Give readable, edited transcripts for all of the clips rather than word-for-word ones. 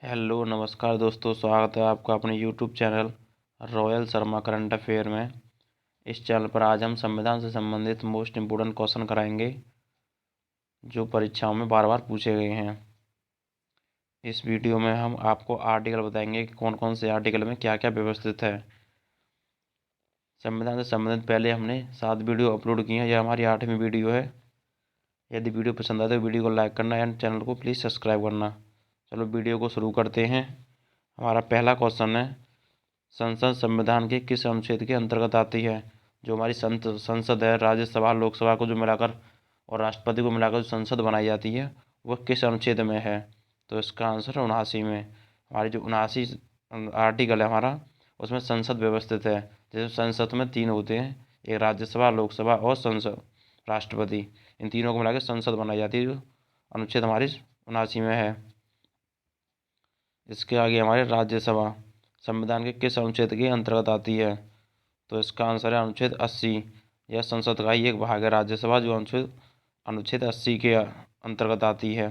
Hello नमस्कार दोस्तों, स्वागत है आपका अपने YouTube channel royal Sharma current affair में। इस चैनल पर आज हम संविधान से संबंधित मोस्ट इम्पोर्टेंट क्वेश्चन कराएंगे जो परीक्षाओं में बार बार पूछे गए हैं। इस वीडियो में हम आपको आर्टिकल बताएंगे कि कौन कौन से आर्टिकल में क्या क्या व्यवस्थित है। संविधान से संबंधित पहले हमने 7 वीडियो अपलोड किए हैं, यह हमारी 8वीं वीडियो है। यदि वीडियो पसंद आए तो वीडियो को लाइक करना एंड चैनल को प्लीज़ सब्सक्राइब करना। चलो वीडियो को शुरू करते हैं। हमारा पहला क्वेश्चन है, संसद संविधान के किस अनुच्छेद के अंतर्गत आती है। जो हमारी संसद है, राज्यसभा लोकसभा को जो मिलाकर और राष्ट्रपति को मिलाकर जो संसद बनाई जाती है वह किस अनुच्छेद में है। तो इसका आंसर 79 में। हमारी जो 79 आर्टिकल है हमारा, उसमें संसद व्यवस्थित है। जैसे संसद में 3 होते हैं, एक राज्यसभा, लोकसभा और संसद राष्ट्रपति, इन तीनों को मिलाकर संसद बनाई जाती है, जो अनुच्छेद हमारी 79 में है। इसके आगे हमारे राज्यसभा संविधान के किस अनुच्छेद के अंतर्गत आती है। तो इसका आंसर है अनुच्छेद 80। यह संसद का ही एक भाग है राज्यसभा, जो अनुच्छेद 80 के अंतर्गत आती है।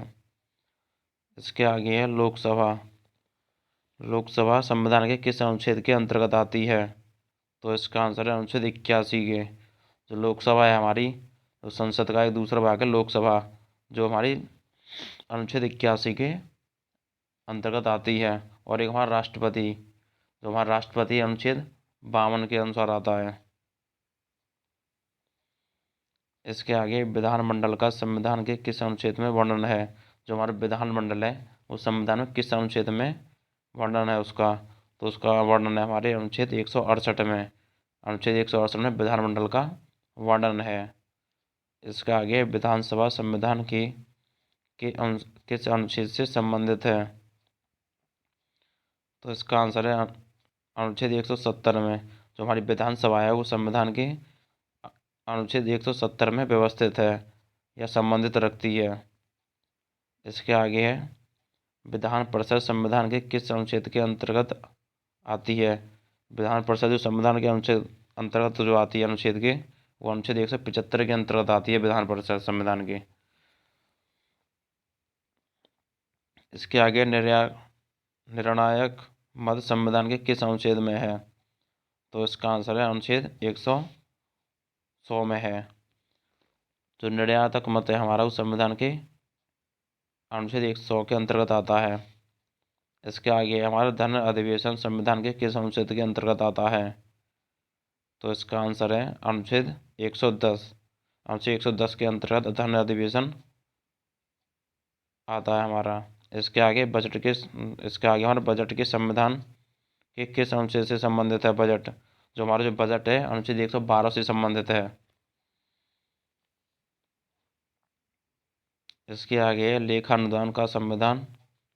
इसके आगे है लोकसभा। लोकसभा संविधान के किस अनुच्छेद के अंतर्गत आती है। तो इसका आंसर है अनुच्छेद 81 के। जो लोकसभा है हमारी, तो संसद का एक दूसरा भाग है लोकसभा, जो हमारी अनुच्छेद 81 के अंतर्गत आती है। और एक हमारा राष्ट्रपति, जो हमारा राष्ट्रपति अनुच्छेद 52 के अनुसार आता है। इसके आगे विधानमंडल का संविधान के किस अनुच्छेद में वर्णन है। जो हमारा विधानमंडल है वो संविधान में किस अनुच्छेद में वर्णन है उसका। तो उसका वर्णन है हमारे अनुच्छेद 168 में। अनुच्छेद 168 में विधानमंडल का वर्णन है। इसके आगे विधानसभा संविधान के किस अनुच्छेद से संबंधित है। तो इसका आंसर है अनुच्छेद 170 में। जो हमारी विधानसभा है वो संविधान के अनुच्छेद 170 में व्यवस्थित है या संबंधित रखती है। इसके आगे है विधान परिषद संविधान के किस अनुच्छेद के अंतर्गत आती है। विधान परिषद जो संविधान के अनुच्छेद अंतर्गत जो आती है अनुच्छेद के, वो अनुच्छेद 175 के अंतर्गत आती है विधान परिषद संविधान के। इसके आगे निर्णायक मत संविधान के किस अनुच्छेद में है। तो इसका आंसर है अनुच्छेद 100 में है। जो निर्णायक मत है हमारा, उस संविधान के अनुच्छेद 100 के अंतर्गत आता है। इसके आगे हमारा धन अधिवेशन संविधान के किस अनुच्छेद के अंतर्गत आता है। तो इसका आंसर है अनुच्छेद 110। अनुच्छेद 110 के अंतर्गत धन अधिवेशन आता है हमारा। इसके आगे हमारे बजट के संविधान के किस अनुच्छेद से संबंधित है बजट। जो हमारा जो बजट है अनुच्छेद 112 से संबंधित है। इसके आगे लेखानुदान का संविधान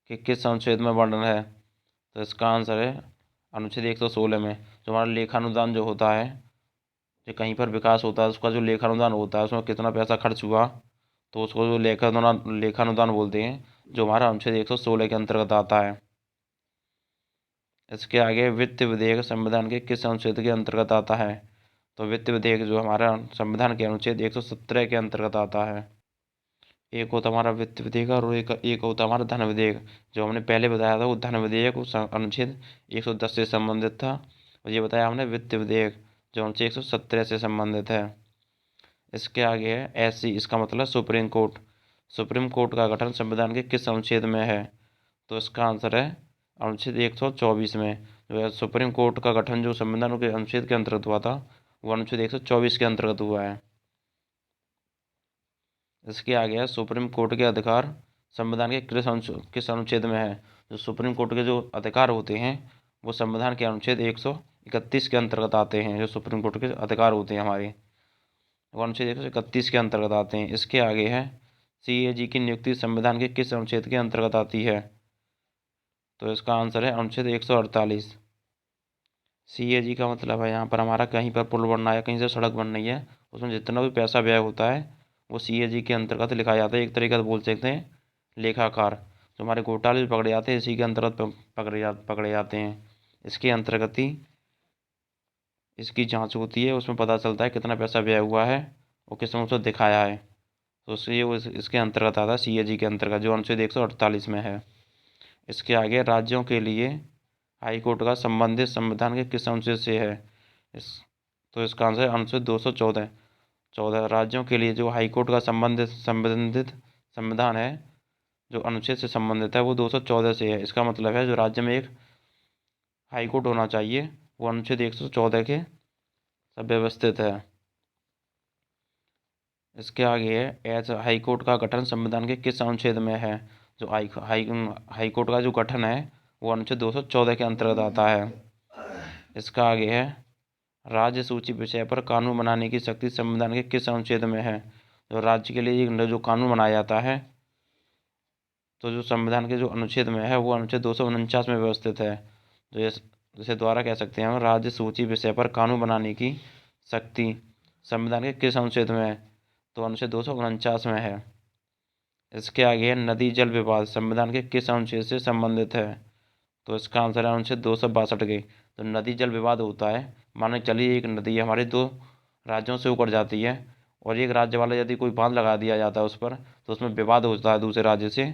के किस अनुच्छेद में वर्णन है। तो इसका आंसर है अनुच्छेद 116 में। जो हमारा लेखानुदान जो होता है, जो कहीं पर विकास होता है उसका जो लेखानुदान होता है, उसमें कितना पैसा खर्च हुआ, तो उसको जो लेखानुदान बोलते हैं, जो हमारा अनुच्छेद 116 के अंतर्गत आता है। इसके आगे वित्त विधेयक संविधान के किस अनुच्छेद के अंतर्गत आता है। तो वित्त विधेयक जो हमारा संविधान के अनुच्छेद 117 के अंतर्गत आता है। एक होता हमारा वित्त विधेयक और एक होता हमारा धन विधेयक। जो हमने पहले बताया था वो धन विधेयक उस अनुच्छेद 110 से संबंधित था, और ये बताया हमने वित्त विधेयक जो अनुच्छेद 117 से संबंधित है। इसके आगे है एससी, इसका मतलब सुप्रीम कोर्ट। सुप्रीम कोर्ट का गठन संविधान के किस अनुच्छेद में है। तो इसका आंसर है अनुच्छेद 124 में। जो है सुप्रीम कोर्ट का गठन जो संविधान के अनुच्छेद के अंतर्गत हुआ था, वो अनुच्छेद 124 के अंतर्गत हुआ है। इसके आगे है सुप्रीम कोर्ट के अधिकार संविधान के किस अनुच्छेद में है। जो सुप्रीम कोर्ट के जो अधिकार होते हैं वो संविधान के अनुच्छेद 131 के अंतर्गत आते हैं। जो सुप्रीम कोर्ट के अधिकार होते हैं हमारे, वो अनुच्छेद 131 के अंतर्गत आते हैं। इसके आगे है सीएजी की नियुक्ति संविधान के किस अनुच्छेद के अंतर्गत आती है। तो इसका आंसर है अनुच्छेद 148। सीएजी का मतलब है यहाँ पर हमारा कहीं पर पुल बनना है, कहीं से सड़क बन रही है, उसमें जितना भी पैसा व्यय होता है वो सीएजी के अंतर्गत लिखा जाता है। एक तरीके से बोल सकते हैं लेखाकार। जो हमारे घोटाले पकड़े जाते हैं इसी के अंतर्गत पकड़े जाते हैं। इसके अंतर्गत ही इसकी जांच होती है, उसमें पता चलता है कितना पैसा व्यय हुआ है और किसने उसको दिखाया है। तो इसके अंतर्गत आता है सीएजी के अंतर्गत, जो अनुच्छेद 148 में है। इसके आगे राज्यों के लिए हाई कोर्ट का संबंधित संविधान के किस अनुच्छेद से है? इसका आंसर है अनुच्छेद 214। राज्यों के लिए जो हाई कोर्ट का संबंधित संविधान है, जो अनुच्छेद से संबंधित है, वो 214 से है। इसका मतलब है जो राज्य में एक हाई कोर्ट होना चाहिए वो अनुच्छेद 114 के सब व्यवस्थित है। इसके आगे है हाई कोर्ट का गठन संविधान के किस अनुच्छेद में है? जो हाई कोर्ट का जो गठन है वो अनुच्छेद 214 के अंतर्गत आता है। इसका आगे है राज्य सूची विषय पर कानून बनाने की शक्ति संविधान के किस अनुच्छेद में है? जो राज्य के लिए जो कानून बनाया जाता है, तो जो संविधान के जो अनुच्छेद में है वो अनुच्छेद 249 में व्यवस्थित है। जो जिसे द्वारा कह सकते हैं हम राज्य सूची विषय पर कानून बनाने की शक्ति संविधान के किस अनुच्छेद में है? तो अनुच्छेद 249 में है। इसके आगे नदी जल विवाद संविधान के किस अनुच्छेद से संबंधित है? तो इसका आंसर है अनुच्छेद 262 के। तो नदी जल विवाद होता है, मानो चलिए एक नदी हमारे दो राज्यों से होकर जाती है और एक राज्य वाला यदि कोई बांध लगा दिया जाता है उस पर, तो उसमें विवाद होता है दूसरे राज्य से,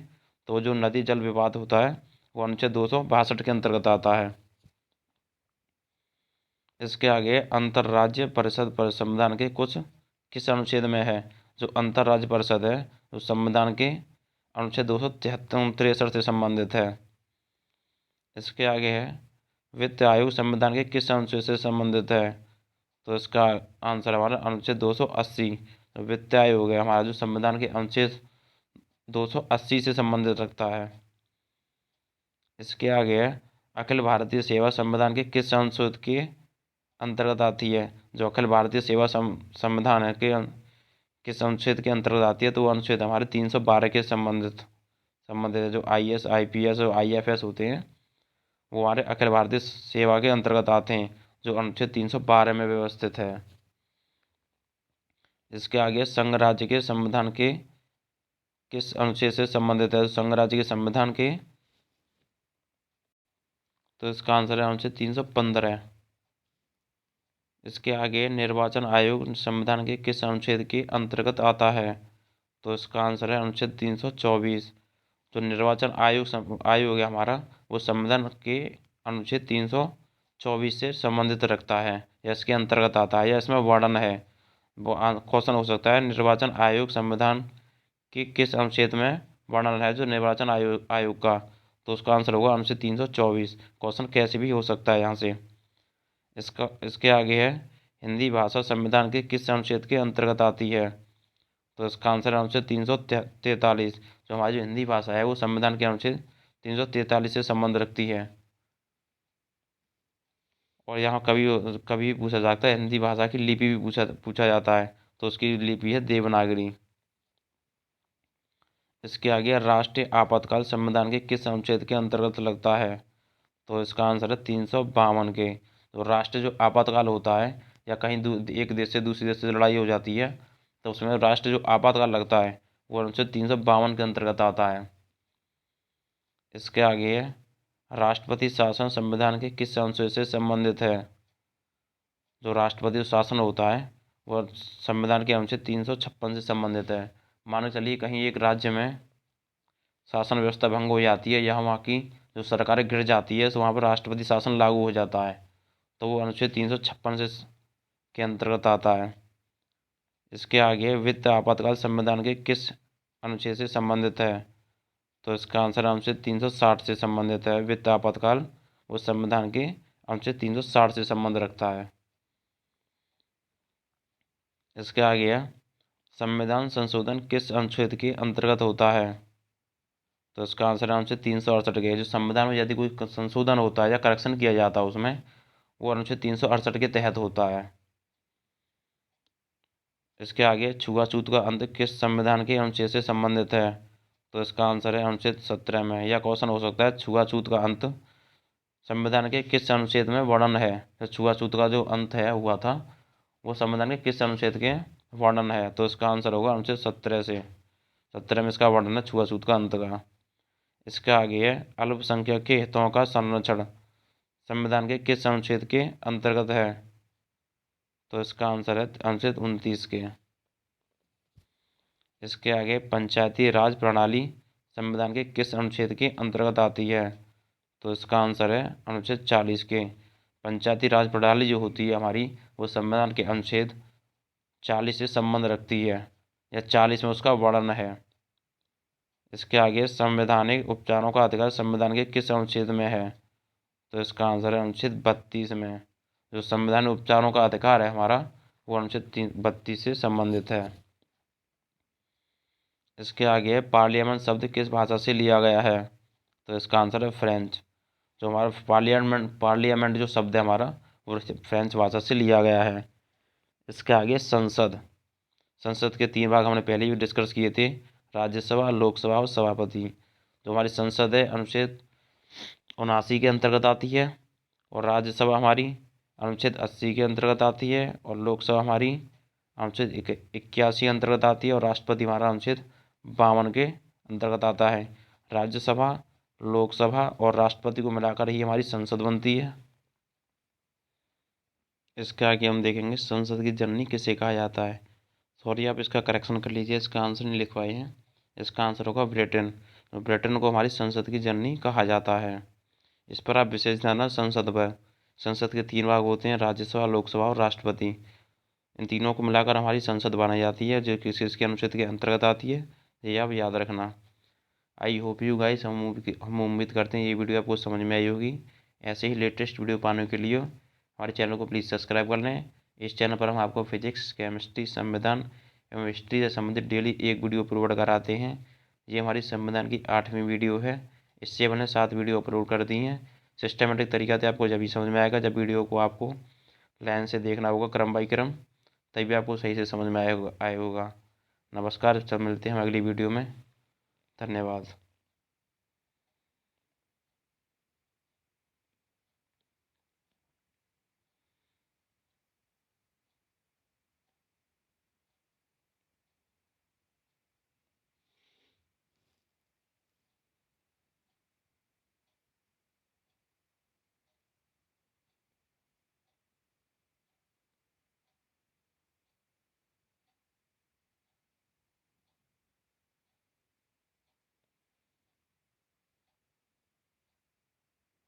तो जो नदी जल विवाद होता है वो अनुच्छेद 262 के अंतर्गत आता है। इसके आगे अंतर्राज्य परिषद पर संविधान के किस अनुच्छेद में है? जो अंतर्राज्य परिषद है जो संविधान के अनुच्छेद 263 से संबंधित है। इसके आगे है वित्त आयोग संविधान के किस अनुच्छेद से संबंधित है? तो इसका आंसर हमारा अनुच्छेद 280। वित्त आयोग है हमारा जो संविधान के अनुच्छेद 280 से संबंधित रखता है। इसके आगे है अखिल भारतीय सेवा संविधान के किस अनुच्छेद के अंतर्गत आती है? जो अखिल भारतीय सेवा संविधान है के किस अनुच्छेद के अंतर्गत आती है? तो वो अनुच्छेद हमारे 312 के संबंधित है। जो IAS IPS और IFS होते हैं वो हमारे अखिल भारतीय सेवा के अंतर्गत आते हैं, जो अनुच्छेद 312 में व्यवस्थित है। इसके आगे संघ राज्य के संविधान के किस अनुच्छेद से संबंधित है? संघ राज्य के संविधान के, तो इसका आंसर है अनुच्छेद 315। इसके आगे निर्वाचन आयोग संविधान के किस अनुच्छेद के अंतर्गत आता है? तो इसका आंसर है अनुच्छेद 324। जो निर्वाचन आयोग है हमारा वो संविधान के अनुच्छेद 324 से संबंधित रखता है या इसके अंतर्गत आता है या इसमें वर्णन है। वो क्वेश्चन हो सकता है निर्वाचन आयोग संविधान के किस अनुच्छेद में वर्णन है जो निर्वाचन आयोग का, तो उसका आंसर होगा अनुच्छेद 324। क्वेश्चन कैसे भी हो सकता है यहाँ से। इसके आगे है हिंदी भाषा संविधान के किस अनुच्छेद के अंतर्गत आती है? तो इसका आंसर है अनुच्छेद 343। जो हमारी जो हिंदी भाषा है वो संविधान के अनुच्छेद 343 से संबंध रखती है। और यहाँ कभी कभी पूछा जाता है हिंदी भाषा की लिपि भी पूछा जाता है, तो उसकी लिपि है देवनागरी। इसके आगे राष्ट्रीय आपातकाल संविधान के किस अनुच्छेद के अंतर्गत लगता है? तो इसका आंसर है 352 के। तो राष्ट्रीय जो आपातकाल होता है या कहीं एक देश से दूसरे देश से लड़ाई हो जाती है, तो उसमें राष्ट्रीय जो आपातकाल लगता है वो अनुच्छेद 352 के अंतर्गत आता है। इसके आगे है राष्ट्रपति शासन संविधान के किस अनुच्छेद से संबंधित है? जो राष्ट्रपति शासन होता है वह संविधान के अनुच्छेद 356 से संबंधित है। मानो चलिए कहीं एक राज्य में शासन व्यवस्था भंग हो जाती है या वहाँ की जो सरकारें गिर जाती है, तो वहाँ पर राष्ट्रपति शासन लागू हो जाता है, तो वो अनुच्छेद 356 से के अंतर्गत आता है। इसके आगे वित्त आपातकाल संविधान के किस अनुच्छेद से संबंधित है? तो इसका आंसर अनुच्छेद 360 से संबंधित है। वित्त आपातकाल वो संविधान के अनुच्छेद 360 से संबंध रखता है। इसके आगे है संविधान संशोधन किस अनुच्छेद के अंतर्गत होता है? तो इसका आंसर है अनुच्छेद 368 के। जो संविधान में यदि कोई संशोधन होता है या करेक्शन किया जाता है उसमें, वो अनुच्छेद 368 के तहत होता है। इसके आगे छुआछूत का अंत किस संविधान के अनुच्छेद से संबंधित है? तो इसका आंसर है अनुच्छेद 17 में। यह क्वेश्चन हो सकता है छुआछूत का अंत संविधान के किस अनुच्छेद में वर्णन है? तो छुआछूत का जो अंत है हुआ था वो संविधान के किस अनुच्छेद के वर्णन है? तो इसका आंसर होगा अनुच्छेद 17 से। 17 में इसका वर्णन है छुआछूत का अंत का। इसके आगे है अल्पसंख्यक के हितों का संरक्षण संविधान के किस अनुच्छेद के अंतर्गत है? तो इसका आंसर है अनुच्छेद 29 के। इसके आगे पंचायती राज प्रणाली संविधान के किस अनुच्छेद के अंतर्गत आती है? तो इसका आंसर है अनुच्छेद 40 के। पंचायती राज प्रणाली जो होती है हमारी, वो संविधान के अनुच्छेद 40 से संबंध रखती है, या 40 में उसका वर्णन है। इसके आगे संवैधानिक उपचारों का अधिकार संविधान के किस अनुच्छेद में है? तो इसका आंसर है अनुच्छेद 32 में। जो संवैधानिक उपचारों का अधिकार है हमारा, वो अनुच्छेद 32 से संबंधित है। इसके आगे पार्लियामेंट शब्द किस भाषा से लिया गया है? तो इसका आंसर है फ्रेंच। जो हमारा पार्लियामेंट जो शब्द है हमारा, वो फ्रेंच भाषा से लिया गया है। इसके आगे संसद के 3 भाग हमने पहले भी डिस्कस किए थे, राज्यसभा, लोकसभा और सभापति। जो हमारी संसद है अनुच्छेद 79 के अंतर्गत आती है, और राज्यसभा हमारी अनुच्छेद 80 के अंतर्गत आती है, और लोकसभा हमारी अनुच्छेद 81 अंतर्गत आती है, और राष्ट्रपति हमारा अनुच्छेद 52 के अंतर्गत आता है। राज्यसभा, लोकसभा और राष्ट्रपति को मिलाकर ही हमारी संसद बनती है। इसके आगे हम देखेंगे संसद की जननी किसे कहा जाता है। सॉरी, आप इसका करेक्शन कर लीजिए, इसका आंसर नहीं लिखवाए हैं। इसका आंसर होगा ब्रिटेन। तो ब्रिटेन को हमारी संसद की जननी कहा जाता है। इस पर आप विशेष ध्यान देना संसद पर। संसद के 3 भाग होते हैं, राज्यसभा, लोकसभा और राष्ट्रपति। इन तीनों को मिलाकर हमारी संसद बनाई जाती है, जो किसी इसके अनुच्छेद के अंतर्गत आती है। ये आप याद रखना। आई होप यू गाइस, हम उम्मीद करते हैं ये वीडियो आपको समझ में आई होगी। ऐसे ही लेटेस्ट वीडियो पाने के लिए हमारे चैनल को प्लीज़ सब्सक्राइब कर लें। इस चैनल पर हम आपको फिजिक्स, केमिस्ट्री, संविधान एवं हिस्ट्री से संबंधित डेली एक वीडियो अपलोड कराते हैं। ये हमारी संविधान की 8वीं वीडियो है। इससे मैंने 7 वीडियो अपलोड कर दी हैं। सिस्टमेटिक तरीका से आपको जब भी समझ में आएगा, जब वीडियो को आपको लाइन से देखना होगा क्रम बाई क्रम, तभी आपको सही से समझ में आए होगा। नमस्कार, सब मिलते हैं हम अगली वीडियो में। धन्यवाद।